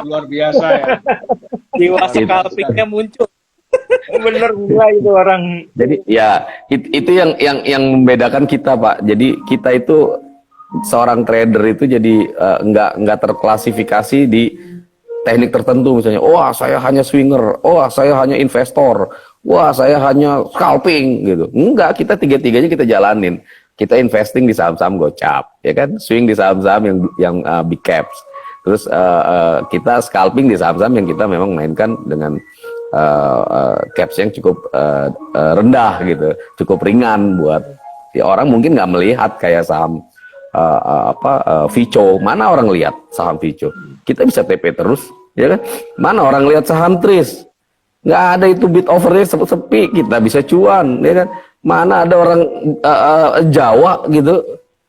Luar biasa ya. Jiwa Luar biasa sekali. scalpingnya muncul. Bener gila itu orang. Jadi ya itu yang membedakan kita, Pak. Jadi kita itu seorang trader itu jadi nggak terklasifikasi di teknik tertentu, misalnya, wah saya hanya swinger, wah saya hanya investor, wah saya hanya scalping gitu. Enggak, kita tiga-tiganya kita jalanin. Kita investing di saham-saham gocap, ya kan? Swing di saham-saham yang big caps. Terus kita scalping di saham-saham yang kita memang mainkan dengan caps yang cukup rendah gitu, cukup ringan buat ya orang mungkin nggak melihat kayak saham Vico. Mana orang lihat saham Vico? Kita bisa TP terus, ya kan? Mana orang lihat saham Tris? Nggak ada itu bid overnya sepi, kita bisa cuan, ya kan? Mana ada orang Jawa gitu,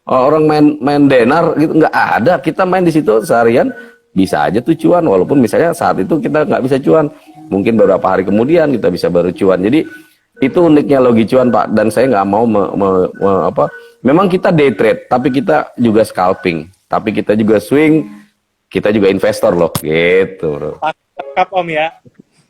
orang main denar gitu, nggak ada. Kita main di situ seharian bisa aja tuh cuan, walaupun misalnya saat itu kita nggak bisa cuan, mungkin beberapa hari kemudian kita bisa baru cuan. Jadi itu uniknya logi cuan, Pak. Dan saya nggak mau memang kita day trade, tapi kita juga scalping, tapi kita juga swing, kita juga investor loh, gitu, bro. Lengkap Om ya.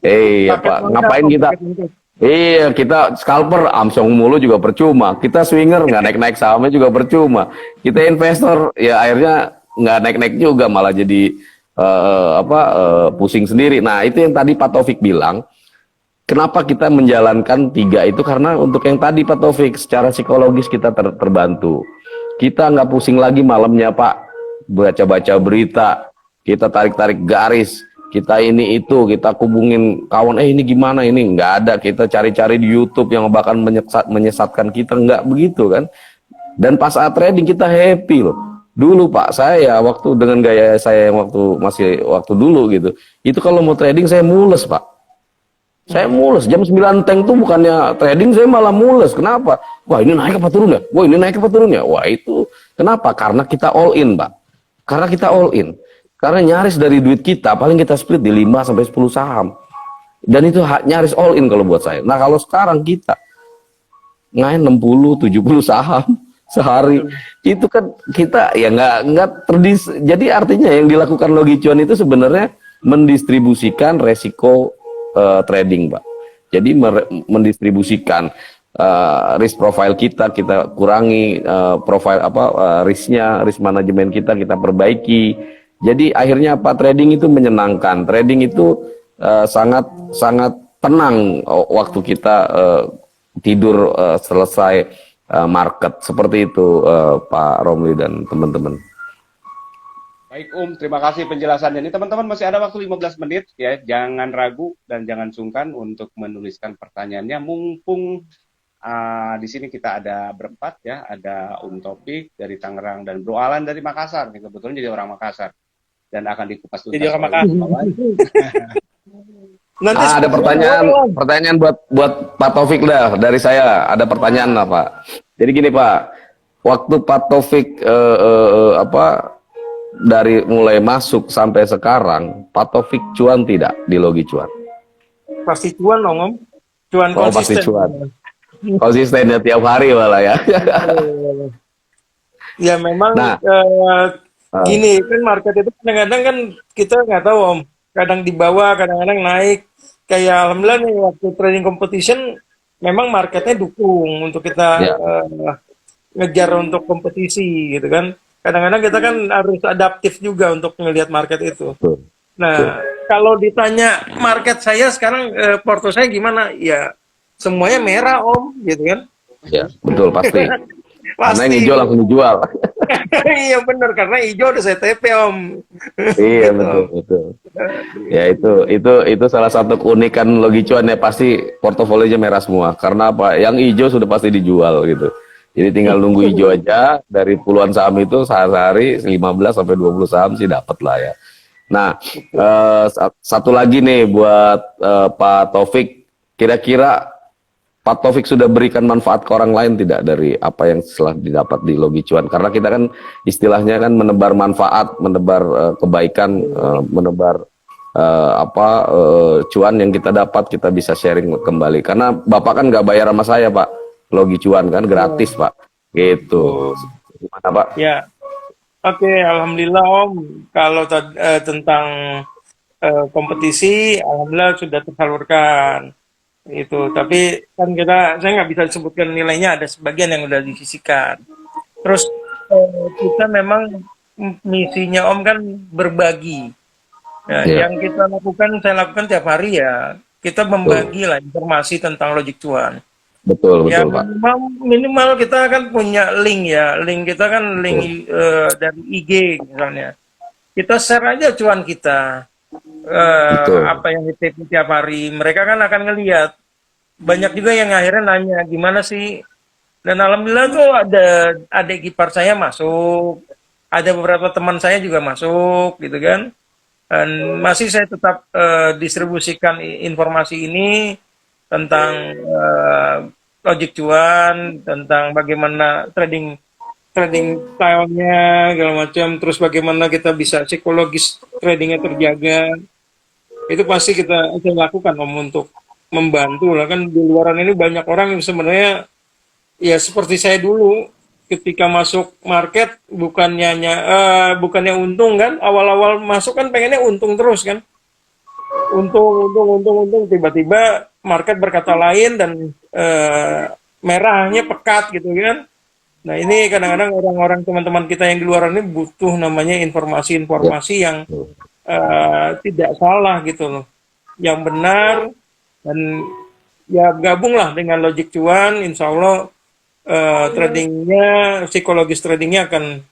Iya, Paket Pak. lengkap, Ngapain Om, kita? paket lengkap. Iya, kita scalper amsong mulu juga percuma. Kita swinger nggak naik-naik sahamnya juga percuma. Kita investor ya akhirnya nggak naik-naik juga, malah jadi pusing sendiri. Nah, itu yang tadi Pak Taufik bilang. Kenapa kita menjalankan tiga itu, karena untuk yang tadi Pak Taufik, secara psikologis kita terbantu. Kita nggak pusing lagi malamnya, Pak, baca-baca berita, kita tarik-tarik garis, kita ini itu, kita hubungin kawan, ini gimana ini, nggak ada. Kita cari-cari di YouTube yang bahkan menyesatkan kita, nggak begitu kan. Dan pas saat trading kita happy loh. Dulu Pak, saya waktu dengan gaya saya yang waktu dulu gitu, itu kalau mau trading saya mules, Pak. Saya mules, jam 9 tank tuh bukannya trading, saya malah mules. Kenapa? Wah ini naik apa turun ya? Wah ini naik apa turun ya? Wah itu, kenapa? Karena kita all in, Pak. Karena kita all in. Karena nyaris dari duit kita, paling kita split di 5-10 saham. Dan itu nyaris all in kalau buat saya. Nah kalau sekarang kita main 60-70 saham sehari, itu kan kita ya nggak jadi artinya yang dilakukan logi cuan itu sebenarnya mendistribusikan resiko trading, Pak. Jadi mendistribusikan risk profile kita kurangi, profile risknya, risk manajemen kita perbaiki. Jadi akhirnya apa, trading itu menyenangkan. Trading itu sangat tenang waktu kita tidur selesai market, seperti itu Pak Romli dan teman-teman. Baik terima kasih penjelasannya. Ini teman-teman masih ada waktu 15 menit ya. Jangan ragu dan jangan sungkan untuk menuliskan pertanyaannya. Mumpung di sini kita ada berempat ya. Ada Topik dari Tangerang dan Bro Alan dari Makassar. Kebetulan jadi orang Makassar dan akan dikupas tuntas. Jadi orang Makassar. Nanti ada pertanyaan buat Pak Taufik dah dari saya. Ada pertanyaan lah Pak. Jadi gini Pak, waktu Pak Taufik dari mulai masuk sampai sekarang, Pak Taufik cuan tidak di logi cuan? Pasti cuan dong Om. Cuan konsisten. Pasti cuan. Konsisten ya tiap hari malah ya. Ya memang gini kan, market itu kadang-kadang kan kita nggak tahu Om. Kadang di bawah, kadang-kadang naik. Kayak alhamdulillah nih waktu trading competition memang marketnya dukung untuk kita ngejar untuk kompetisi gitu kan. Kadang-kadang kita kan harus adaptif juga untuk melihat market itu. Nah, kalau ditanya market saya sekarang, porto saya gimana? Ya, semuanya merah Om, gitu kan? Ya, betul pasti. Karena yang hijau langsung dijual. Iya benar, karena hijau udah saya TP Om. Iya betul. Ya itu salah satu keunikan logi cuan ya, pasti portofolionya merah semua. Karena apa? Yang hijau sudah pasti dijual gitu. Jadi tinggal nunggu hijau aja, dari puluhan saham itu sehari 15-20 saham sih dapat lah ya. Nah, satu lagi nih buat Pak Taufik, kira-kira Pak Taufik sudah berikan manfaat ke orang lain tidak dari apa yang setelah didapat di logi cuan? Karena kita kan istilahnya kan menebar manfaat, menebar kebaikan, menebar cuan yang kita dapat, kita bisa sharing kembali. Karena Bapak kan nggak bayar sama saya Pak. Logi cuan kan gratis Pak, gitu. Gimana Pak? Ya, Oke, alhamdulillah Om. Kalau tentang kompetisi, alhamdulillah sudah tersalurkan itu. Tapi kan saya nggak bisa sebutkan nilainya, ada sebagian yang udah disisihkan. Terus kita memang misinya Om kan berbagi. Ya, Iya, yang saya lakukan tiap hari ya, kita betul. membagi lah informasi tentang Logic Cuan. Betul, Ya betul, Pak. minimal kita kan punya link ya, link kita kan link Betul. dari IG misalnya. Kita share aja cuan kita, Betul. apa yang di TP tiap hari. Mereka kan akan ngelihat. Banyak juga yang akhirnya nanya, gimana sih? Dan alhamdulillah tuh ada adik ipar saya masuk, ada beberapa teman saya juga masuk, gitu kan. Dan masih saya tetap distribusikan informasi ini tentang logic cuan, tentang bagaimana trading trading stylenya segala macam, terus bagaimana kita bisa psikologis tradingnya terjaga. Itu pasti saya lakukan Om untuk membantu lah, kan di luaran ini banyak orang yang sebenarnya ya seperti saya dulu ketika masuk market bukannya untung kan, awal-awal masuk kan pengennya untung terus kan, untung tiba-tiba market berkata lain dan merahnya pekat gitu kan. Nah ini kadang-kadang orang-orang teman-teman kita yang di luar ini butuh namanya Ya, informasi-informasi yang betul. tidak salah gitu loh, yang benar, dan ya gabunglah dengan Logic Cuan, insya Allah tradingnya, psikologis tradingnya akan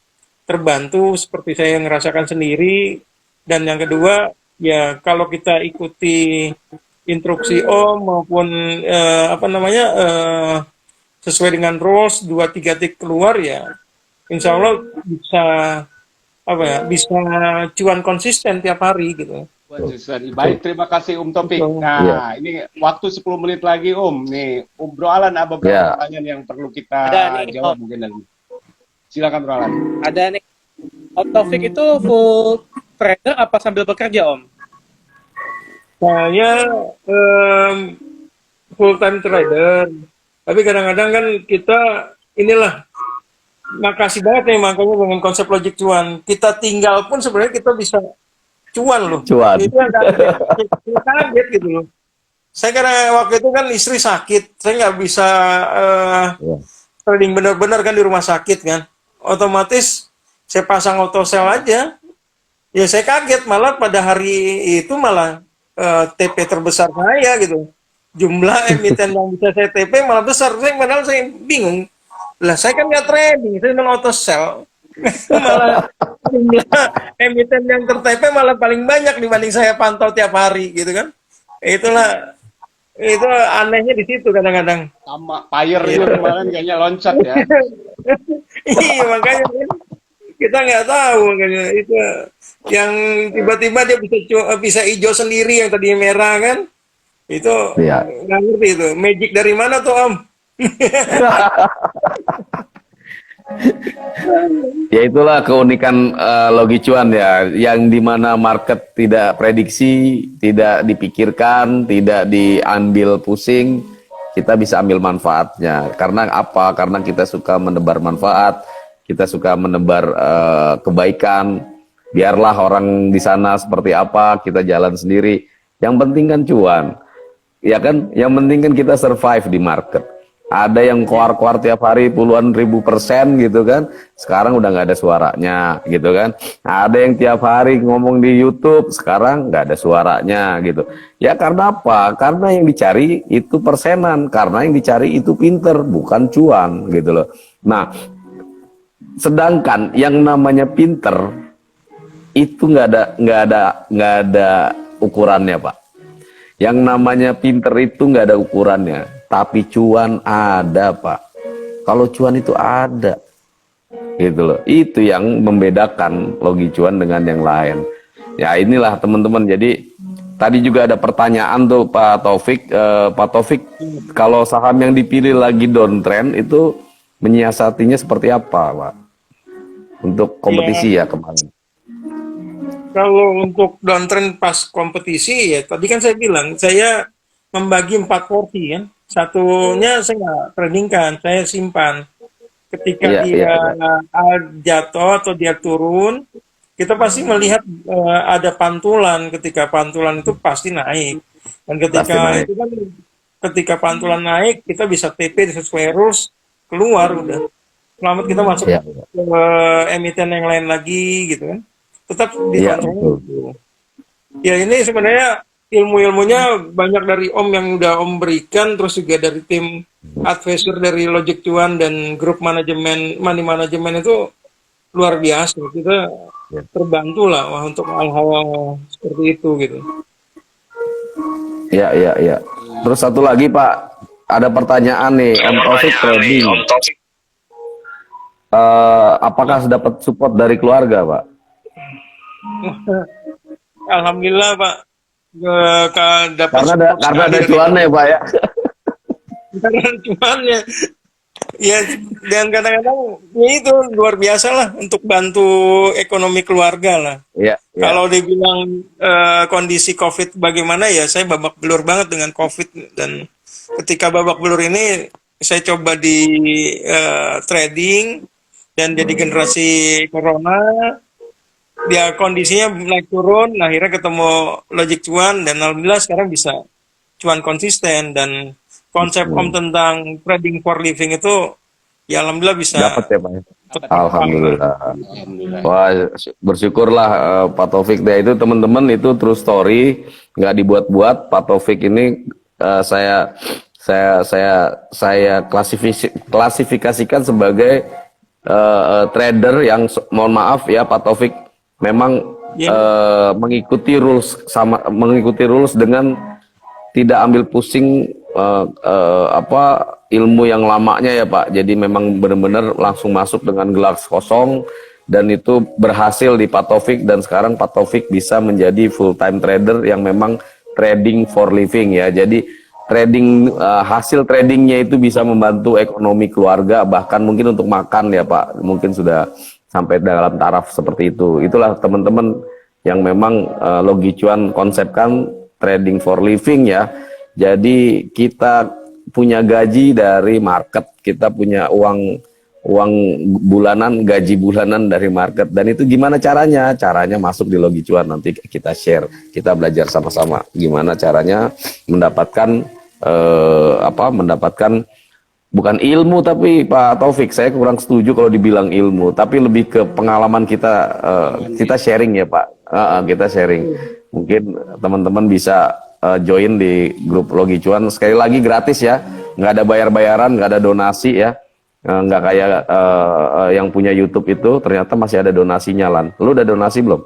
terbantu seperti saya ngerasakan sendiri. Dan yang kedua, ya kalau kita ikuti instruksi Om maupun apa namanya sesuai dengan rules 2 3 tik keluar ya, insya Allah bisa apa ya, bisa cuan konsisten tiap hari gitu. Wah, Susan. Betul. Baik, terima kasih Topik. Gitu. Iya. Nah, ini waktu 10 menit lagi Nih, Bro Alan ada beberapa Ya. pertanyaan yang perlu kita Ada nih, jawab mungkin lagi. Silakan Bro Alan. ada nih. Om Taufik itu full trader apa sambil bekerja, Om? Saya full time trader, tapi kadang-kadang kan kita inilah, makasih banget nih makanya dengan konsep Logic Cuan. Kita tinggal pun sebenarnya kita bisa cuan loh. Cuan. Itu yang kaget gitu loh. Saya karena waktu itu kan istri sakit, saya nggak bisa Ya. trading benar-benar kan di rumah sakit kan. Otomatis saya pasang auto sell aja. Ya saya kaget malah pada hari itu malah TP terbesar saya gitu. Jumlah emiten yang bisa saya TP malah besar. Padahal saya bingung. Lah saya kan nggak trading, saya main auto sell. Malah jumlah emiten yang ter-TP malah paling banyak dibanding saya pantau tiap hari gitu kan. Itulah, itu anehnya di situ kadang-kadang. Sama Fire Iya. juga kemarin kayaknya loncat ya. Iya makanya kita nggak tahu makanya itu yang tiba-tiba dia bisa hijau sendiri yang tadinya merah kan, itu Iya. nggak ngerti itu magic dari mana tuh Om. Ya itulah keunikan Logi Cuan ya, yang dimana market tidak prediksi, tidak dipikirkan, tidak diambil pusing, kita bisa ambil manfaatnya. Karena apa? Karena kita suka menebar manfaat, kita suka menebar kebaikan. Biarlah orang di sana seperti apa, kita jalan sendiri. Yang penting kan cuan, ya kan? Yang penting kan kita survive di market. Ada yang keluar-keluar tiap hari puluhan ribu persen gitu kan, sekarang udah nggak ada suaranya gitu kan. Ada yang tiap hari ngomong di YouTube, sekarang nggak ada suaranya gitu. Ya karena apa? Karena yang dicari itu persenan, karena yang dicari itu pinter, bukan cuan gitu loh. Nah, sedangkan yang namanya pinter itu nggak ada ukurannya, Pak. Yang namanya pinter itu nggak ada ukurannya, tapi cuan ada, Pak. Kalau cuan itu ada, gitu loh. Itu yang membedakan Logi Cuan dengan yang lain. Ya inilah teman-teman. Jadi tadi juga ada pertanyaan tuh Pak Taufik. Pak Taufik, kalau saham yang dipilih lagi downtrend itu menyiasatinya seperti apa, Pak? Untuk kompetisi ya kemarin. Kalau untuk downtrend pas kompetisi ya tadi kan saya bilang saya membagi 4 porsi kan, satunya saya nggak tradingkan, saya simpan. ketika Iya, iya, dia iya. jatuh atau dia turun, kita pasti melihat ada pantulan. Ketika pantulan itu pasti naik. Dan Pasti ketika naik. itu kan, ketika pantulan naik, kita bisa TP sesuai rules, keluar udah. Selamat kita masuk Iya, ke emiten yang lain lagi gitu kan. Tetap iya, dikontrolnya betul. gitu. Ya ini sebenarnya ilmu-ilmunya banyak dari Om yang udah Om berikan, terus juga dari tim advisor dari Logic Cuan dan grup manajemen money management itu luar biasa. Kita Ya, terbantu lah wah, untuk hal-hal seperti itu gitu. iya, iya, iya. Terus satu lagi Pak, ada pertanyaan nih, Om Taufik trading. Apakah dapat support dari keluarga, Pak? Alhamdulillah Pak, dapat Karena support sekali ada dari cuannya, Pak ya. karena cuannya. Ya, dan kadang-kadang ya itu luar biasa lah untuk bantu ekonomi keluarga lah. Iya, iya. Kalau dibilang kondisi COVID bagaimana ya, saya babak belur banget dengan COVID dan ketika babak belur ini saya coba di trading dan jadi generasi corona, dia kondisinya naik turun, nah, akhirnya ketemu Logic Cuan dan alhamdulillah sekarang bisa cuan konsisten dan konsep Om tentang trading for living itu ya alhamdulillah bisa Dapat ya, Pak. Dapat. Alhamdulillah. Alhamdulillah. Wah, bersyukurlah Pak Taufik deh, itu teman-teman, itu true story, nggak dibuat-buat. Pak Taufik ini saya klasifikasikan sebagai trader yang mohon maaf ya Pak Taufik, memang ya, mengikuti rules dengan tidak ambil pusing ilmu yang lamanya ya Pak. Jadi memang benar-benar langsung masuk dengan gelas kosong, dan itu berhasil di Pak Taufik, dan sekarang Pak Taufik bisa menjadi full time trader yang memang trading for living ya. Jadi trading, hasil tradingnya itu bisa membantu ekonomi keluarga, bahkan mungkin untuk makan ya Pak, mungkin sudah sampai dalam taraf seperti itu. Itulah teman-teman yang memang Logi Cuan konsepkan trading for living ya. Jadi kita punya gaji dari market, kita punya uang bulanan, gaji bulanan dari market, dan itu gimana caranya? Caranya masuk di Logi Cuan, nanti kita share, kita belajar sama-sama gimana caranya mendapatkan mendapatkan bukan ilmu, tapi Pak Taufik, saya kurang setuju kalau dibilang ilmu, tapi lebih ke pengalaman kita, kita sharing ya Pak. Kita sharing. Mungkin teman-teman bisa join di grup Logi Cuan, sekali lagi gratis ya, nggak ada bayar-bayaran, nggak ada donasi ya. Nggak kayak yang punya YouTube itu, ternyata masih ada donasinya, Lan. Lu udah donasi belum?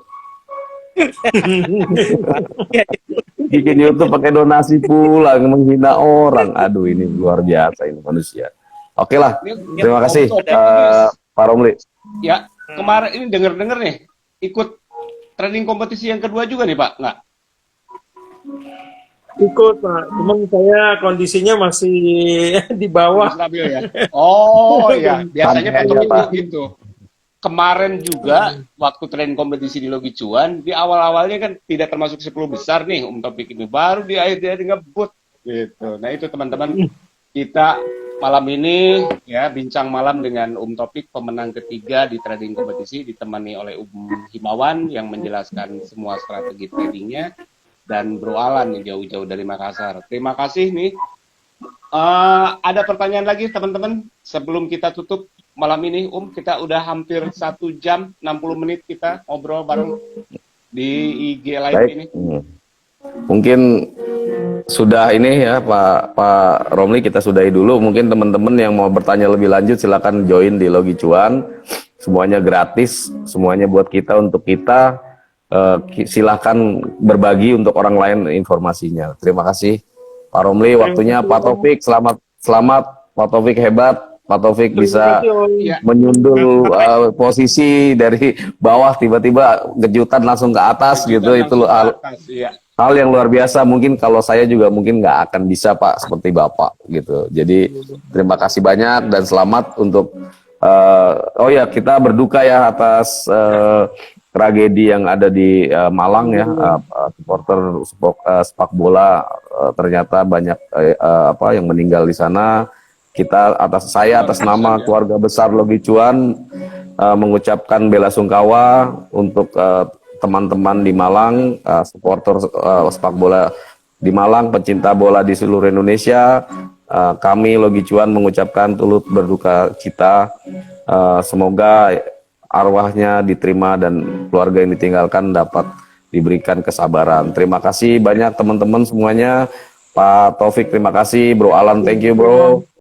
Bikin YouTube pakai donasi pula, menghina orang. Aduh, ini luar biasa ini manusia. Oke lah, terima kasih Pak Romli. Ya, kemarin ini denger-denger nih, ikut training kompetisi yang kedua juga nih Pak, nggak? ikut Pak, cuman saya kondisinya masih di bawah. Stabil ya? Oh iya, biasanya Pak Santai Taufik ya, Pak. gitu. Kemarin juga waktu training kompetisi di Logi Cuan, di awal-awalnya kan tidak termasuk 10 besar nih Taufik ini, baru di akhir dia ngebut gitu. Nah itu teman-teman, kita malam ini ya bincang malam dengan Taufik, pemenang ketiga di trading kompetisi, ditemani oleh Himawan yang menjelaskan semua strategi tradingnya, dan Bro Alan yang jauh-jauh dari Makassar. Terima kasih nih. Ada pertanyaan lagi teman-teman sebelum kita tutup malam ini, kita udah hampir 1 jam 60 menit kita ngobrol bareng di IG Live Baik. ini. Mungkin sudah ini ya Pak Romli, kita sudahi dulu. Mungkin teman-teman yang mau bertanya lebih lanjut silakan join di Logi Cuan. Semuanya gratis, semuanya buat kita, untuk kita. Silahkan berbagi untuk orang lain informasinya. Terima kasih Pak Romli, waktunya. Pak Taufik, selamat Pak Taufik, hebat. Pak Taufik bisa menyundul posisi dari bawah, tiba-tiba kejutan langsung ke atas gitu. Itu hal yang luar biasa. Mungkin kalau saya juga mungkin nggak akan bisa Pak seperti Bapak gitu. Jadi terima kasih banyak dan selamat untuk oh ya, kita berduka ya atas tragedi yang ada di Malang ya, supporter sepak bola, ternyata banyak yang meninggal di sana. kita atas nama keluarga besar Logi Cuan mengucapkan bela sungkawa untuk teman-teman di Malang, supporter sepak bola di Malang, pecinta bola di seluruh Indonesia. Kami Logi Cuan mengucapkan turut berduka cita. Semoga arwahnya diterima dan keluarga yang ditinggalkan dapat diberikan kesabaran. Terima kasih banyak teman-teman semuanya. Pak Taufik terima kasih, Bro Alan thank you bro.